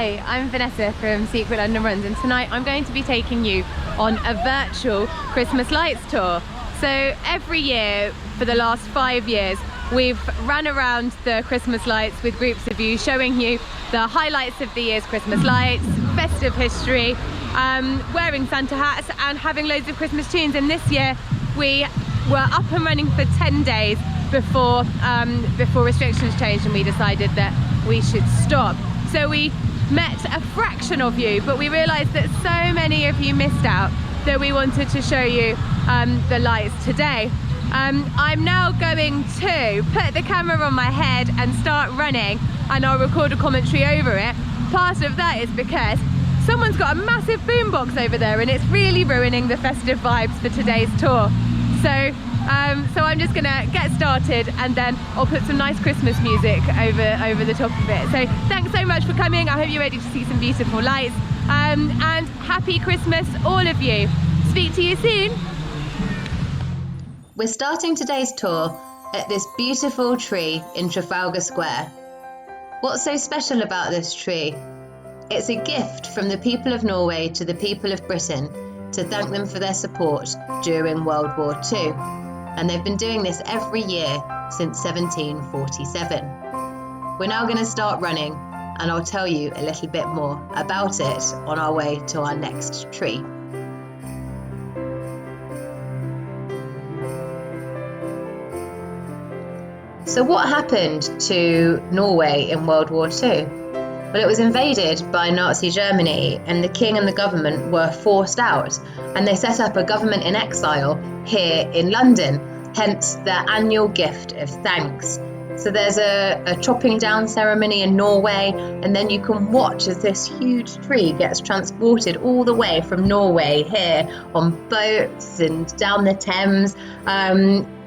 Hi, I'm Vanessa from Secret London Runs, and tonight I'm going to be taking you on a virtual Christmas lights tour. So every year for the last 5 years we've run around the Christmas lights with groups of you, showing you the highlights of the year's Christmas lights, festive history, wearing Santa hats and having loads of Christmas tunes. And this year we were up and running for 10 days before restrictions changed and we decided that we should stop. So we met a fraction of you, but we realised that so many of you missed out that we wanted to show you the lights today. I'm now going to put the camera on my head and start running, and I'll record a commentary over it. Part of that is because someone's got a massive boombox over there and it's really ruining the festive vibes for today's tour. So I'm just gonna get started and then I'll put some nice Christmas music over the top of it. So thanks so much for coming. I hope you're ready to see some beautiful lights, and happy Christmas all of you. Speak to you soon. We're starting today's tour at this beautiful tree in Trafalgar Square. What's so special about this tree? It's a gift from the people of Norway to the people of Britain to thank them for their support during World War II. And they've been doing this every year since 1747. We're now going to start running, and I'll tell you a little bit more about it on our way to our next tree. So what happened to Norway in World War II? Well, it was invaded by Nazi Germany, and the king and the government were forced out, and they set up a government in exile here in London, hence their annual gift of thanks. So there's a chopping down ceremony in Norway, and then you can watch as this huge tree gets transported all the way from Norway here on boats and down the Thames.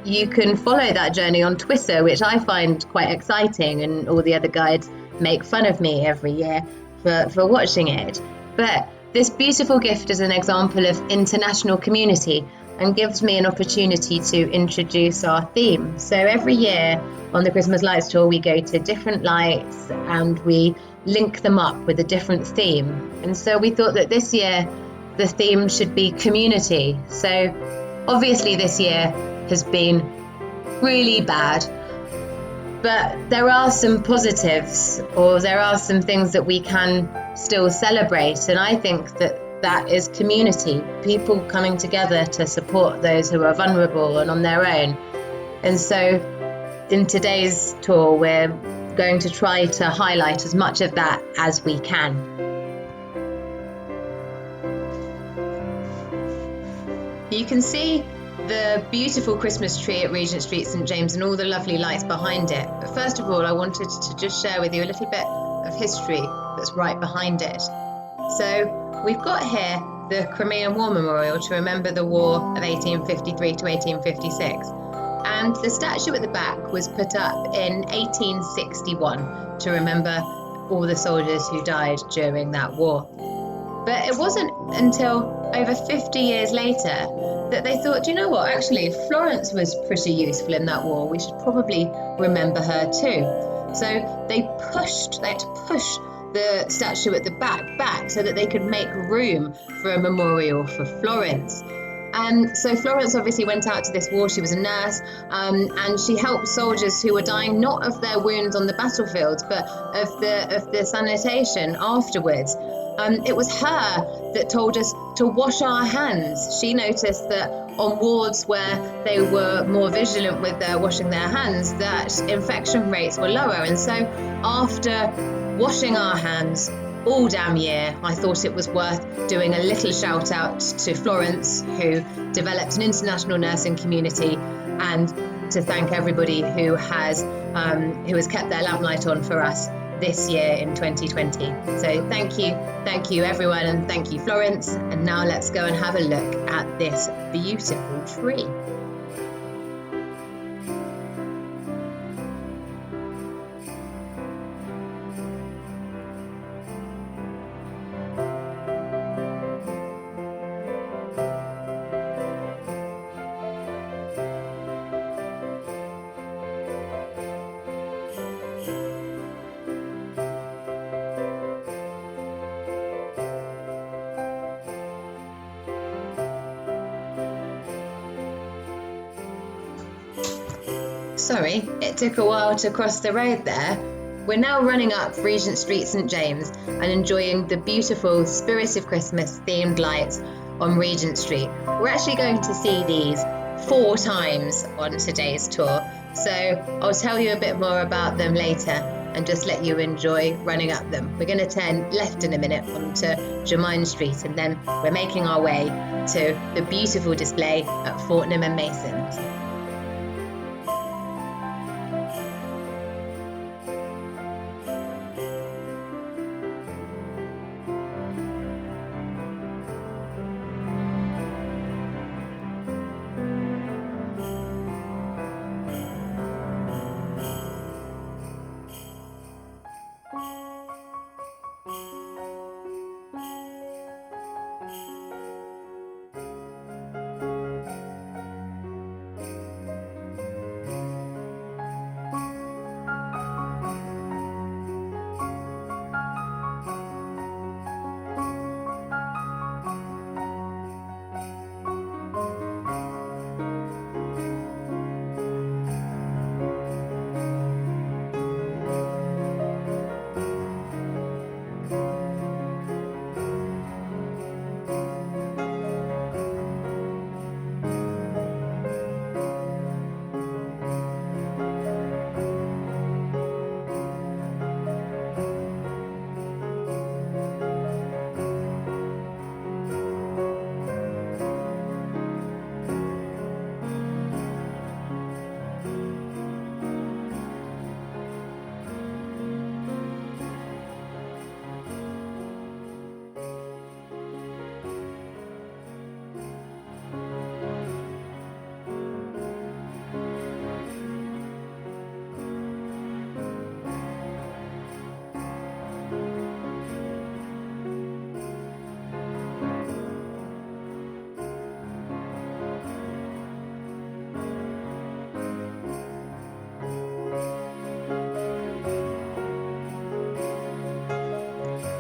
You can follow that journey on Twitter, which I find quite exciting, and all the other guides make fun of me every year for watching it. But this beautiful gift is an example of international community and gives me an opportunity to introduce our theme. So every year on the Christmas Lights Tour we go to different lights and we link them up with a different theme. And so we thought that this year the theme should be community. So obviously this year has been really bad, but there are some positives, or there are some things that we can still celebrate, and I think that is community, people coming together to support those who are vulnerable and on their own. And so in today's tour we're going to try to highlight as much of that as we can. You can see the beautiful Christmas tree at Regent Street, St James, and all the lovely lights behind it. But first of all, I wanted to just share with you a little bit of history that's right behind it. So we've got here the Crimean War Memorial to remember the war of 1853 to 1856. And the statue at the back was put up in 1861 to remember all the soldiers who died during that war. But it wasn't until over 50 years later that they thought, you know what, actually Florence was pretty useful in that war, we should probably remember her too. So they had to push the statue at the back so that they could make room for a memorial for Florence. And so Florence obviously went out to this war. She was a nurse, and she helped soldiers who were dying not of their wounds on the battlefield, but of the sanitation afterwards. It was her that told us to wash our hands. She noticed that on wards where they were more vigilant with washing their hands, that infection rates were lower. And so after washing our hands all damn year, I thought it was worth doing a little shout out to Florence, who developed an international nursing community, and to thank everybody who has kept their lamplight on for us this year in 2020. So thank you everyone, and thank you Florence. And now let's go and have a look at this beautiful tree. Sorry, it took a while to cross the road there. We're now running up Regent Street, St James, and enjoying the beautiful Spirit of Christmas themed lights on Regent Street. We're actually going to see these 4 times on today's tour, so I'll tell you a bit more about them later and just let you enjoy running up them. We're going to turn left in a minute onto Jermyn Street, and then we're making our way to the beautiful display at Fortnum and Mason's.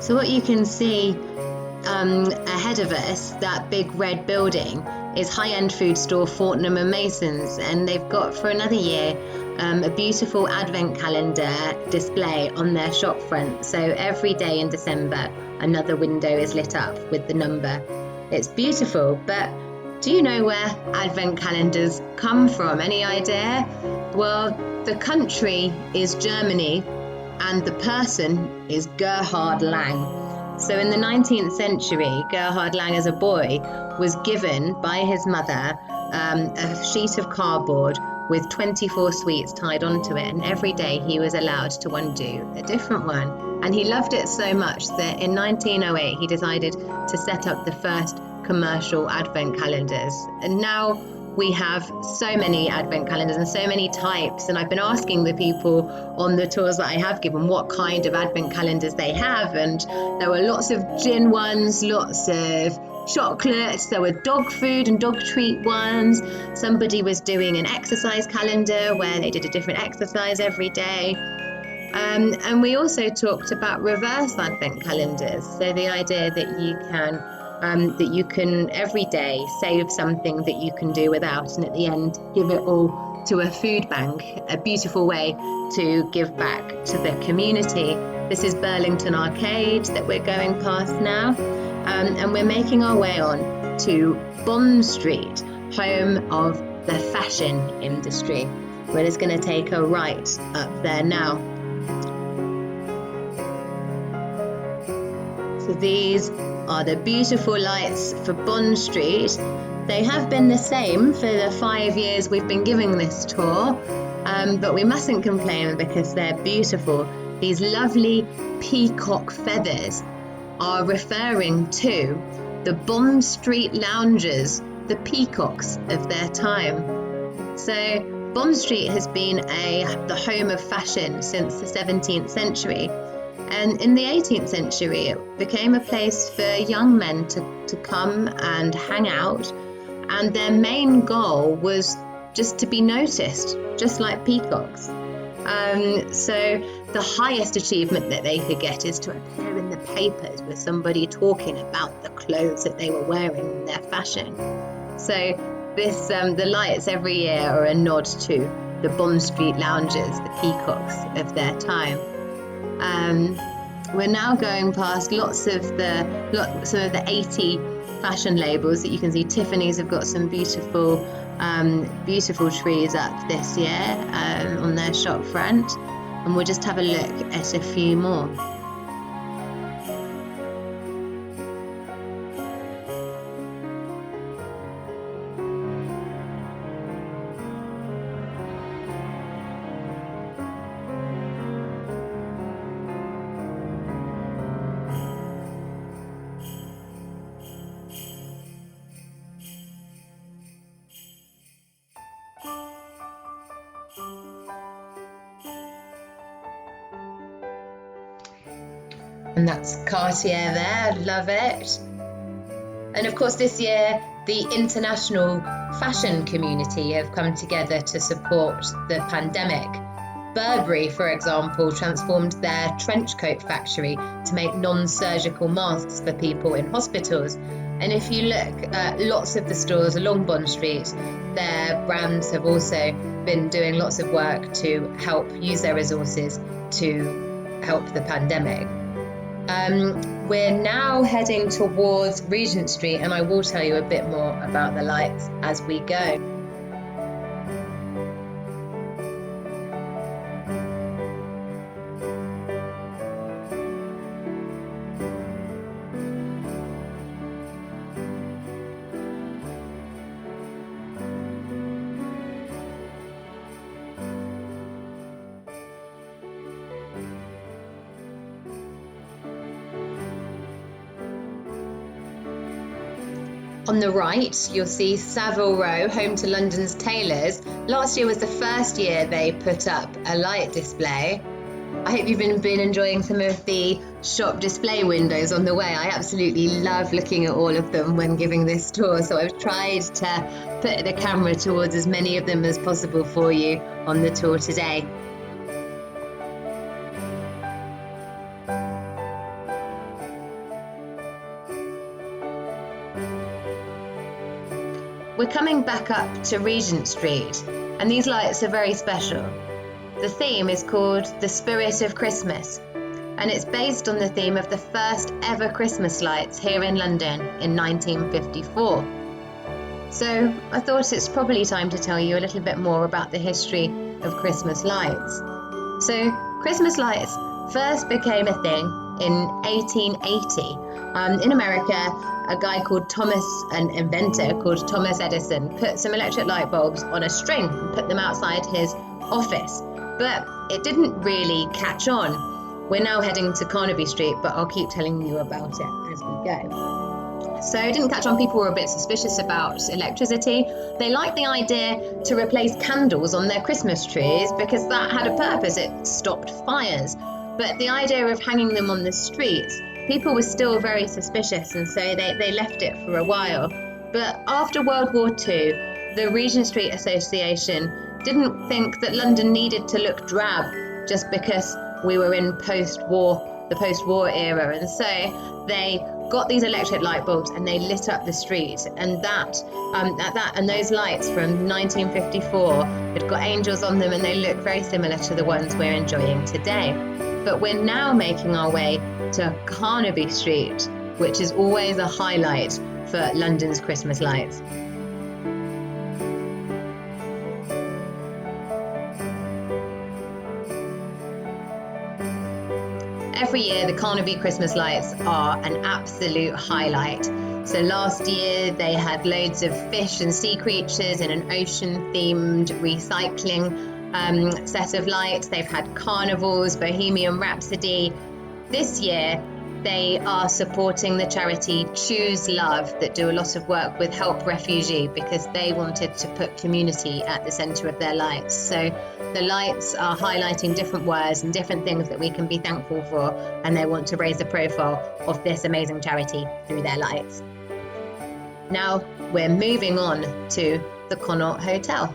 So what you can see ahead of us, that big red building, is high-end food store Fortnum and Mason's, and they've got for another year a beautiful advent calendar display on their shop front. So every day in December another window is lit up with the number. It's beautiful, but do you know where advent calendars come from? Any idea? Well, the country is Germany and the person is Gerhard Lang. So in the 19th century, Gerhard Lang as a boy was given by his mother a sheet of cardboard with 24 sweets tied onto it, and every day he was allowed to undo a different one. And he loved it so much that in 1908 he decided to set up the first commercial advent calendars. And now we have so many advent calendars and so many types, and I've been asking the people on the tours that I have given what kind of advent calendars they have, and there were lots of gin ones, lots of chocolates, there were dog food and dog treat ones. Somebody was doing an exercise calendar where they did a different exercise every day. And we also talked about reverse advent calendars, so the idea that you can every day save something that you can do without, and at the end give it all to a food bank, a beautiful way to give back to the community. This is Burlington Arcade that we're going past now, and we're making our way on to Bond Street, home of the fashion industry. We're just going to take a right up there now. So these are the beautiful lights for Bond Street. They have been the same for the 5 years we've been giving this tour, but we mustn't complain because they're beautiful. These lovely peacock feathers are referring to the Bond Street loungers, the peacocks of their time. So Bond Street has been the home of fashion since the 17th century. And in the 18th century, it became a place for young men to come and hang out. And their main goal was just to be noticed, just like peacocks. So the highest achievement that they could get is to appear in the papers with somebody talking about the clothes that they were wearing and their fashion. So the lights every year are a nod to the Bond Street loungers, the peacocks of their time. We're now going past lots of the 80 fashion labels that you can see. Tiffany's have got some beautiful trees up this year on their shop front, and we'll just have a look at a few more. And that's Cartier there, love it. And of course this year the international fashion community have come together to support the pandemic. Burberry, for example, transformed their trench coat factory to make non-surgical masks for people in hospitals. And if you look at lots of the stores along Bond Street, their brands have also been doing lots of work to help use their resources to help the pandemic. We're now heading towards Regent Street, and I will tell you a bit more about the lights as we go. On the right, you'll see Savile Row, home to London's tailors. Last year was the first year they put up a light display. I hope you've been enjoying some of the shop display windows on the way. I absolutely love looking at all of them when giving this tour, so I've tried to put the camera towards as many of them as possible for you on the tour today. We're coming back up to Regent Street, and these lights are very special. The theme is called The Spirit of Christmas, and it's based on the theme of the first ever Christmas lights here in London in 1954. So I thought it's probably time to tell you a little bit more about the history of Christmas lights. So Christmas lights first became a thing in 1880. In America, a guy called an inventor called Thomas Edison, put some electric light bulbs on a string and put them outside his office. But it didn't really catch on. We're now heading to Carnaby Street, but I'll keep telling you about it as we go. So it didn't catch on. People were a bit suspicious about electricity. They liked the idea to replace candles on their Christmas trees because that had a purpose. It stopped fires. But the idea of hanging them on the streets, people were still very suspicious, and so they left it for a while. But after World War II, the Regent Street Association didn't think that London needed to look drab just because we were in the post-war era, and so they got these electric light bulbs and they lit up the street, and those lights from 1954 had got angels on them, and they look very similar to the ones we're enjoying today. But we're now making our way to Carnaby Street, which is always a highlight for London's Christmas lights. Every year, the Carnaby Christmas lights are an absolute highlight. So last year, they had loads of fish and sea creatures in an ocean-themed recycling set of lights. They've had carnivals, Bohemian Rhapsody. This year, they are supporting the charity Choose Love that do a lot of work with Help Refugee because they wanted to put community at the centre of their lights. So the lights are highlighting different words and different things that we can be thankful for, and they want to raise the profile of this amazing charity through their lights. Now we're moving on to the Connaught Hotel.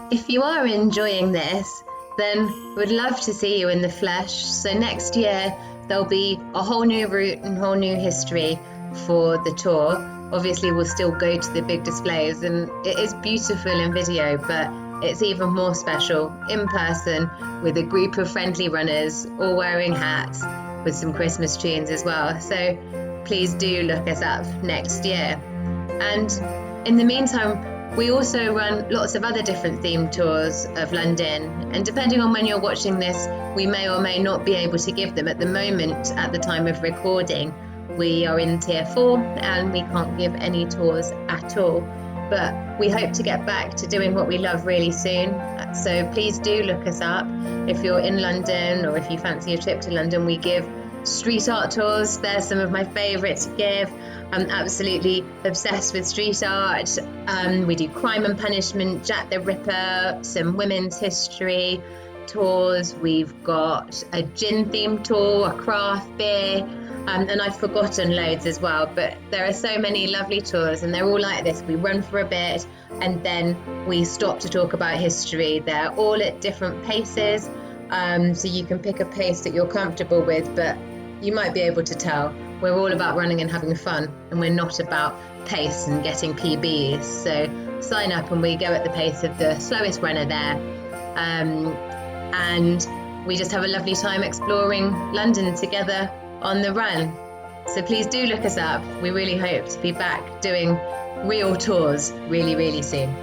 If you are enjoying this, then we'd love to see you in the flesh. So next year there'll be a whole new route and whole new history for the tour. Obviously we'll still go to the big displays, and it is beautiful in video, but it's even more special in person with a group of friendly runners all wearing hats with some Christmas tunes as well. So please do look us up next year. And in the meantime, we also run lots of other different themed tours of London, and depending on when you're watching this, we may or may not be able to give them. At the moment, at the time of recording, we are in Tier 4 and we can't give any tours at all. But we hope to get back to doing what we love really soon. So please do look us up. If you're in London or if you fancy a trip to London, we give street art tours. They're some of my favourite to give. I'm absolutely obsessed with street art. We do Crime and Punishment, Jack the Ripper, some women's history tours. We've got a gin themed tour, a craft beer, and I've forgotten loads as well. But there are so many lovely tours, and they're all like this. We run for a bit and then we stop to talk about history. They're all at different paces, so you can pick a pace that you're comfortable with, but you might be able to tell we're all about running and having fun, and we're not about pace and getting PBs. So sign up and we go at the pace of the slowest runner there. And we just have a lovely time exploring London together on the run. So please do look us up. We really hope to be back doing real tours really, really soon.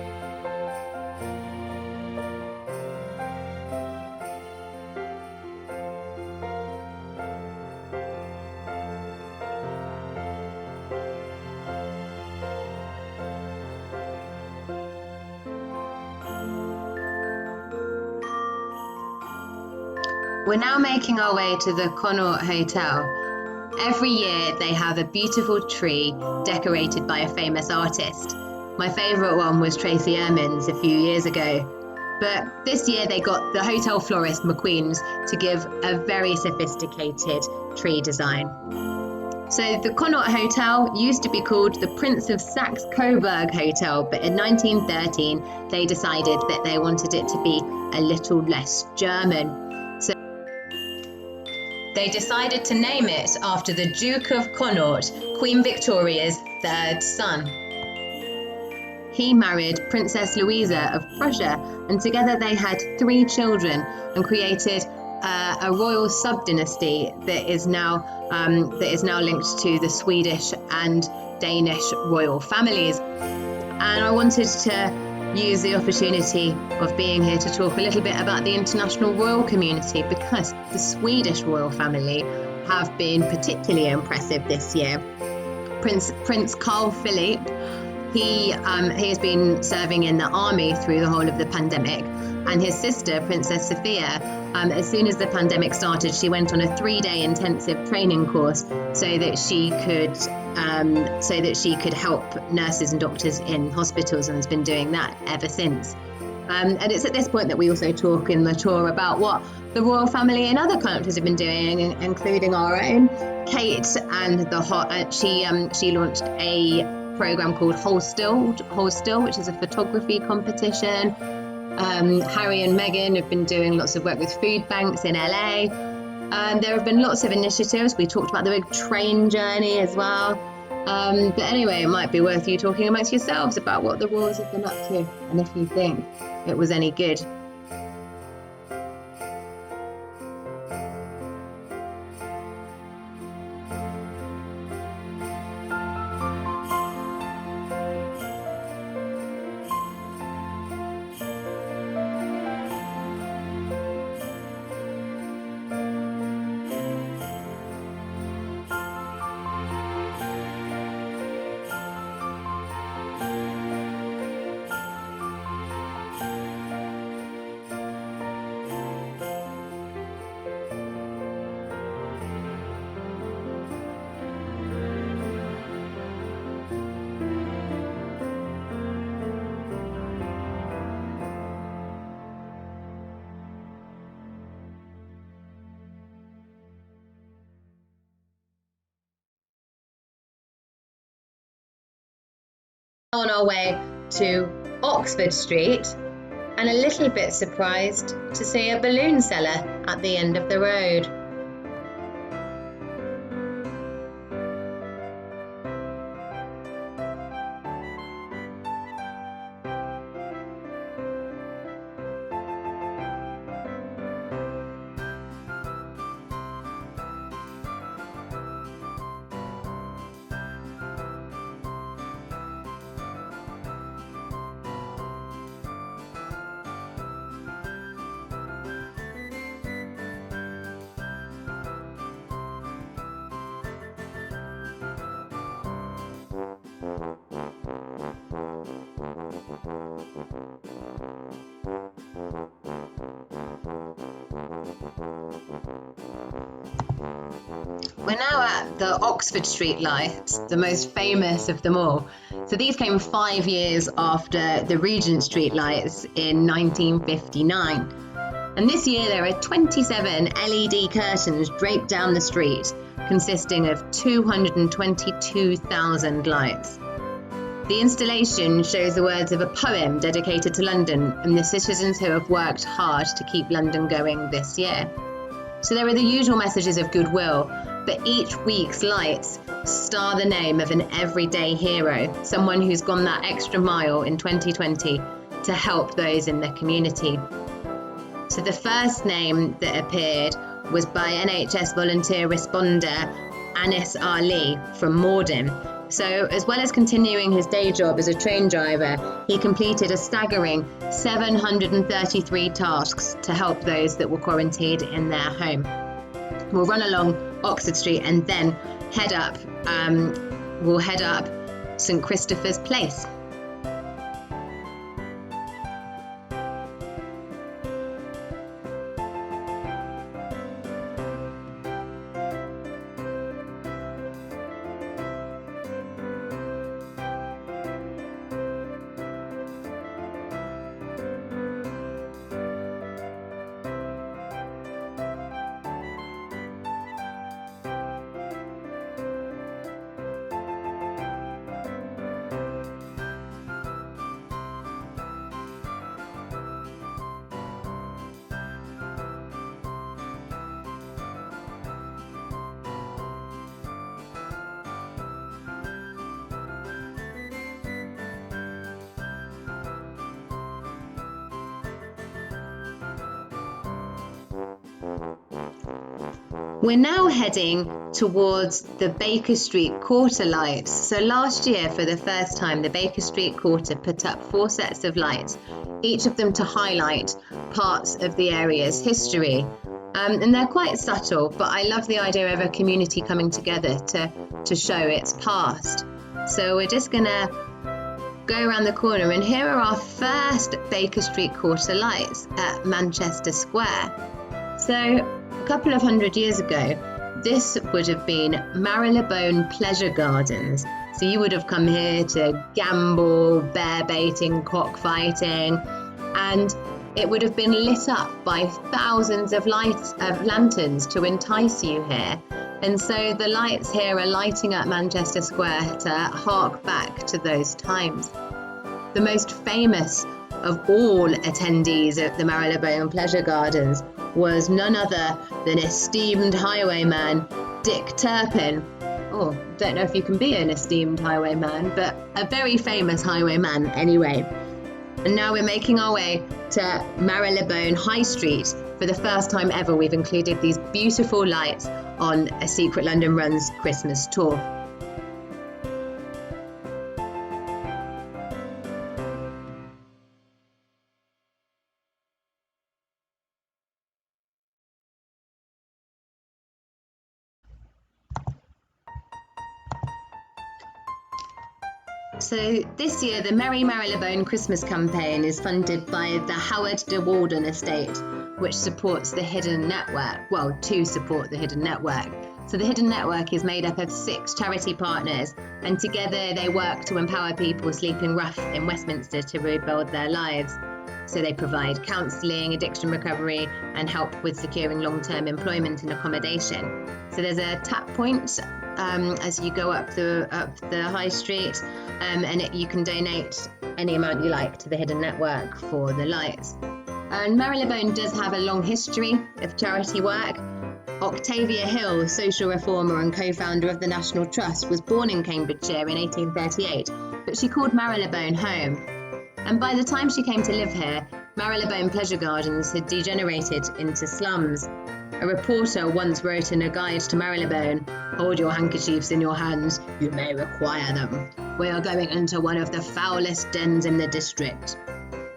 We're now making our way to the Connaught Hotel. Every year they have a beautiful tree decorated by a famous artist. My favourite one was Tracy Emin's a few years ago. But this year they got the hotel florist McQueen's to give a very sophisticated tree design. So the Connaught Hotel used to be called the Prince of Saxe-Coburg Hotel, but in 1913 they decided that they wanted it to be a little less German. They decided to name it after the Duke of Connaught, Queen Victoria's third son. He married Princess Louisa of Prussia, and together they had 3 children and created a royal sub-dynasty that is now linked to the Swedish and Danish royal families. And I wanted to use the opportunity of being here to talk a little bit about the international royal community, because the Swedish royal family have been particularly impressive this year. Prince Carl Philip, he has been serving in the army through the whole of the pandemic, and his sister, Princess Sophia, as soon as the pandemic started, she went on a 3-day intensive training course so that she could help nurses and doctors in hospitals, and has been doing that ever since. And it's at this point that we also talk in the tour about what the royal family in other countries have been doing, including our own. Kate and she launched a program called Hold Still, which is a photography competition. Harry and Meghan have been doing lots of work with food banks in LA. There have been lots of initiatives. We talked about the big train journey as well. But anyway, it might be worth you talking amongst yourselves about what the royals have been up to, and if you think it was any good. On our way to Oxford Street, and a little bit surprised to see a balloon seller at the end of the road. We're now at the Oxford Street lights, the most famous of them all. So these came 5 years after the Regent Street lights in 1959. And this year there are 27 LED curtains draped down the street, consisting of 222,000 lights. The installation shows the words of a poem dedicated to London and the citizens who have worked hard to keep London going this year. So there are the usual messages of goodwill, but each week's lights star the name of an everyday hero, someone who's gone that extra mile in 2020 to help those in the community. So the first name that appeared was by NHS volunteer responder Anis Ali from Morden. So as well as continuing his day job as a train driver, he completed a staggering 733 tasks to help those that were quarantined in their home. We'll run along Oxford Street and then we'll head up St Christopher's Place. We're now heading towards the Baker Street Quarter lights. So last year, for the first time, the Baker Street Quarter put up 4 sets of lights, each of them to highlight parts of the area's history. And they're quite subtle, but I love the idea of a community coming together to show its past. So we're just gonna go around the corner, and here are our first Baker Street Quarter lights at Manchester Square. So a couple of 100 years ago, this would have been Marylebone Pleasure Gardens. So you would have come here to gamble, bear baiting, cockfighting, and it would have been lit up by thousands of lanterns to entice you here. And so the lights here are lighting up Manchester Square to hark back to those times. The most famous of all attendees at the Marylebone Pleasure Gardens was none other than esteemed highwayman Dick Turpin. Oh, don't know if you can be an esteemed highwayman, but a very famous highwayman anyway. And now we're making our way to Marylebone High Street. For the first time ever, we've included these beautiful lights on a Secret London Runs Christmas tour. So this year, the Merry Marylebone Christmas campaign is funded by the Howard de Walden Estate, which supports the Hidden Network, to support the Hidden Network. So the Hidden Network is made up of 6 charity partners, and together they work to empower people sleeping rough in Westminster to rebuild their lives. So they provide counselling, addiction recovery, and help with securing long-term employment and accommodation. So there's a tap point as you go up the high street, and you can donate any amount you like to the hidden network for the lights. And Marylebone does have a long history of charity work. Octavia Hill, social reformer and co-founder of the National Trust, was born in Cambridgeshire in 1838, but she called Marylebone home. And by the time she came to live here, Marylebone pleasure gardens had degenerated into slums. A reporter once wrote in a guide to Marylebone, "Hold your handkerchiefs in your hands, you may require them. We are going into one of the foulest dens in the district."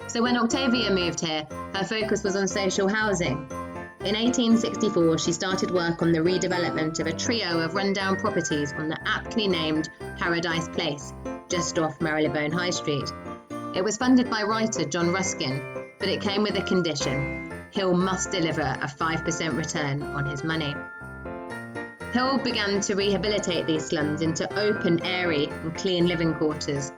So when Octavia moved here, her focus was on social housing. In 1864, she started work on the redevelopment of a trio of rundown properties on the aptly named Paradise Place, just off Marylebone High Street. It was funded by writer John Ruskin, but it came with a condition: Hill must deliver a 5% return on his money. Hill began to rehabilitate these slums into open, airy and clean living quarters.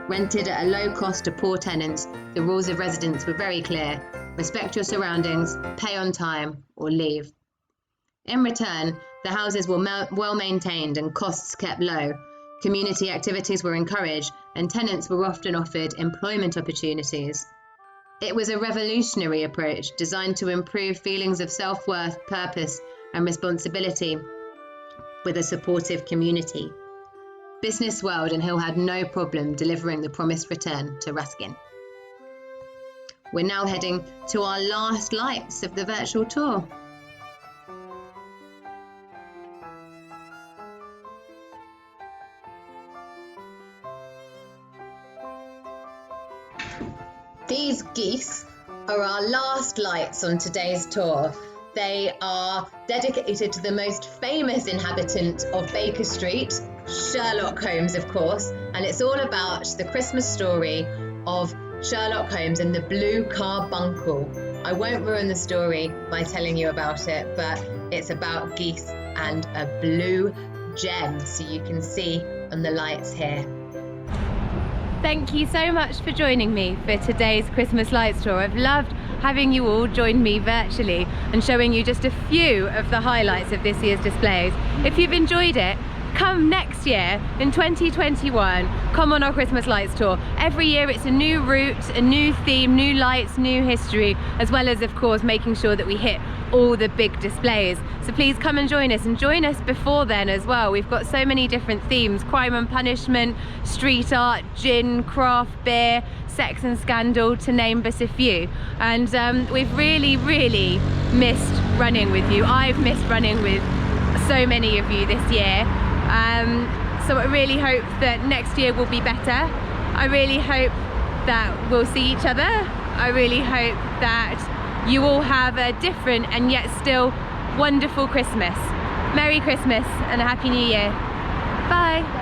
Rented at a low cost to poor tenants, the rules of residence were very clear: respect your surroundings, pay on time, or leave. In return, the houses were well maintained and costs kept low. Community activities were encouraged, and tenants were often offered employment opportunities. It was a revolutionary approach designed to improve feelings of self-worth, purpose, and responsibility with a supportive community. Business swelled, and Hill had no problem delivering the promised return to Ruskin. We're now heading to our last lights of the virtual tour. These geese are our last lights on today's tour. They are dedicated to the most famous inhabitant of Baker Street, Sherlock Holmes, of course, and it's all about the Christmas story of Sherlock Holmes and the blue carbuncle. I won't ruin the story by telling you about it, but it's about geese and a blue gem, so you can see on the lights here. Thank you so much for joining me for today's Christmas lights tour. I've loved having you all join me virtually and showing you just a few of the highlights of this year's displays. If you've enjoyed it, come next year in 2021, come on our Christmas lights tour. Every year it's a new route, a new theme, new lights, new history, as well as of course making sure that we hit all the big displays. So please come and join us before then as well. We've got so many different themes: crime and punishment, street art, gin, craft beer, sex and scandal, to name but a few. And we've really missed running with you. I've missed running with so many of you this year. So I really hope that next year will be better. I really hope that we'll see each other. I really hope that you all have a different and yet still wonderful Christmas. Merry Christmas and a Happy New Year. Bye.